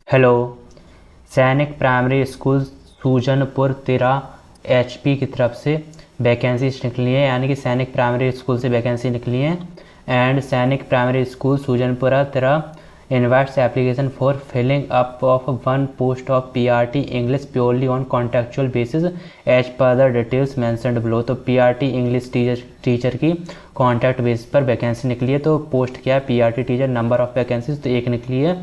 Hello. सैनिक primary school Sujanpur तिरा HP की तरफ से वैकेंसीज निकली है, यानी कि सैनिक प्राइमरी स्कूल से वैकेंसी निकली है। एंड सैनिक primary school Sujanpura Tira invites application for filling up of one post of PRT English purely on contractual basis as per the details mentioned below. तो PRT इंग्लिश टीचर की कॉन्ट्रैक्ट बेसिस पर vacancy निकली है। तो post क्या है? PRT teacher. Number of vacancies तो एक निकली है।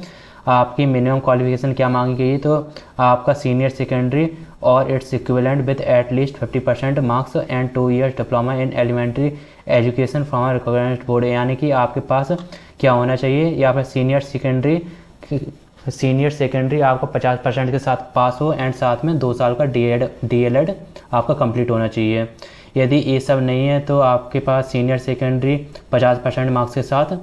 आपकी मिनिमम क्वालिफिकेशन क्या मांगी गई है? तो आपका सीनियर सेकेंडरी और its equivalent with at least 50% marks and 2 years diploma in elementary education from recognised board. यानी कि आपके पास क्या होना चाहिए? या फिर सीनियर सेकेंडरी आपका 50% के साथ पास हो एंड साथ में 2 साल का DLED आपका कंप्लीट होना चाहिए। यदि ये सब नहीं है तो आपके पास सीनियर सेकेंडरी 50% मार्क्स के साथ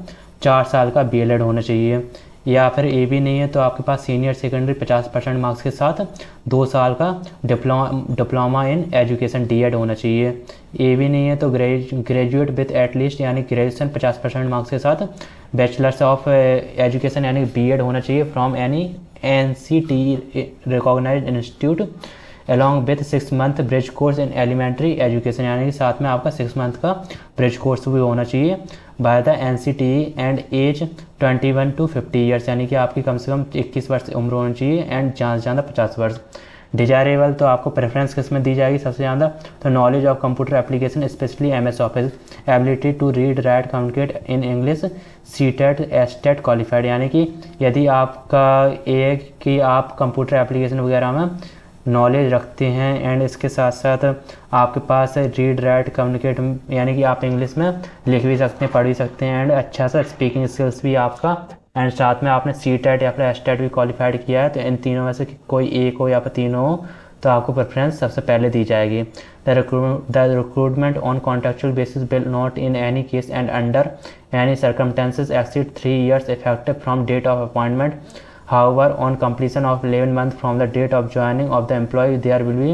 4 साल का BLED होना चाहिए। या फिर ये भी नहीं है तो आपके पास सीनियर सेकेंडरी 50% मार्क्स के साथ 2 साल का डिप्लोमा इन एजुकेशन DED होना चाहिए। ये भी नहीं है तो ग्रेजुएट विथ एटलीस्ट यानी ग्रेजुएशन 50% मार्क्स के साथ बैचलर्स ऑफ एजुकेशन यानी BEd होना चाहिए from any NCTE recognised institute along with 6 month bridge course in elementary education, यानी कि साथ में आपका 6 month का ब्रिज कोर्स भी होना चाहिए by the NCTE and age 21 to 50 years, यानी कि आपकी कम से कम 21 वर्ष उम्र होनी चाहिए एंड ज़्यादा से ज़्यादा 50 वर्ष। डिजायरेबल तो आपको प्रेफरेंस किस में दी जाएगी सबसे ज़्यादा? तो knowledge of computer application specially MS office, ability to read write communicate in English, CTET STET qualified, यानी कि यदि आपका ये कि आप कंप्यूटर एप्लीकेशन वगैरह में नॉलेज रखते हैं एंड इसके साथ साथ आपके पास रीड राइट कम्युनिकेट यानी कि आप इंग्लिश में लिख भी सकते हैं, पढ़ भी सकते हैं एंड अच्छा सा स्पीकिंग स्किल्स भी आपका, एंड साथ में आपने CTET या फिर STET भी क्वालिफाइड किया है, तो इन तीनों में से कोई एक हो या फिर तीनों हो तो आपको प्रेफरेंस सबसे पहले दी जाएगी। The recruitment on contractual basis will not in any case and under any circumstances exceed 3 years effective from date of appointment. However, on completion of 11 months from the date of joining of the employee, there will be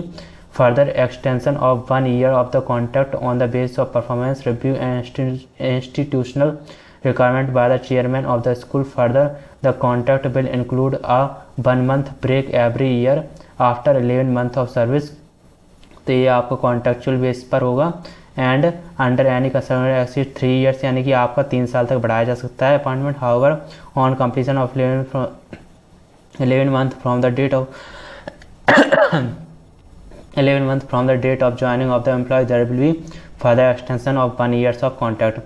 further extension of 1 year of the contract on the basis of performance review and institutional requirement by the chairman of the school. Further, the contract will include a 1 month break every year after 11 months of service. तो ये आपका contractual base पर होगा and under any concern exceed 3 years, यानी कि आपका 3 साल तक बढ़ाया जा सकता है appointment. However on completion of 11 month from the date of 11 month from the date of joining of the employee, there will be further extension of 1 year of contract.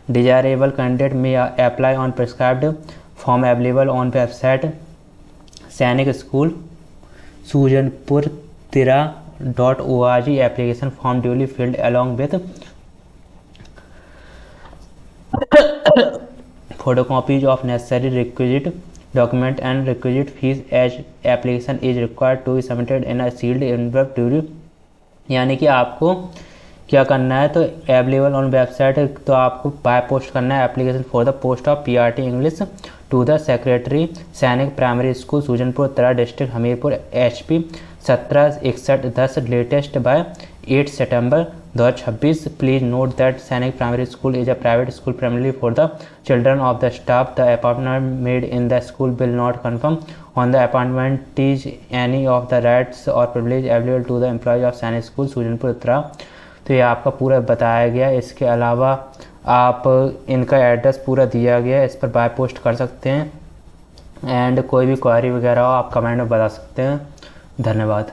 Desirable candidate may apply on prescribed form available on website सैनिक school Sujanpur तिरा .org. application form duly filled along with photocopies of necessary requisite document and requisite fees as application is required to be submitted in a sealed envelope duly, यानी कि आपको क्या करना है? तो available on website, तो आपको बाय पोस्ट करना है application for the post of PRT English to the secretary Sainik primary school Sujanpur Tira district Hamirpur HP 176110 latest by 8 September 2026। Please note that Sainik primary school is a private school primarily for the children of the staff. The appointment made in the school will not confirm on the appointment is any of the rights और privilege available to the employees of सैनिक school Sujanpur तिरा। तो ये आपका पूरा बताया गया। इसके अलावा आप इनका एड्रेस पूरा दिया गया है, इस पर बाय पोस्ट कर सकते हैं एंड कोई भी क्वेरी वगैरह हो आप कमेंट में बता सकते हैं। धन्यवाद।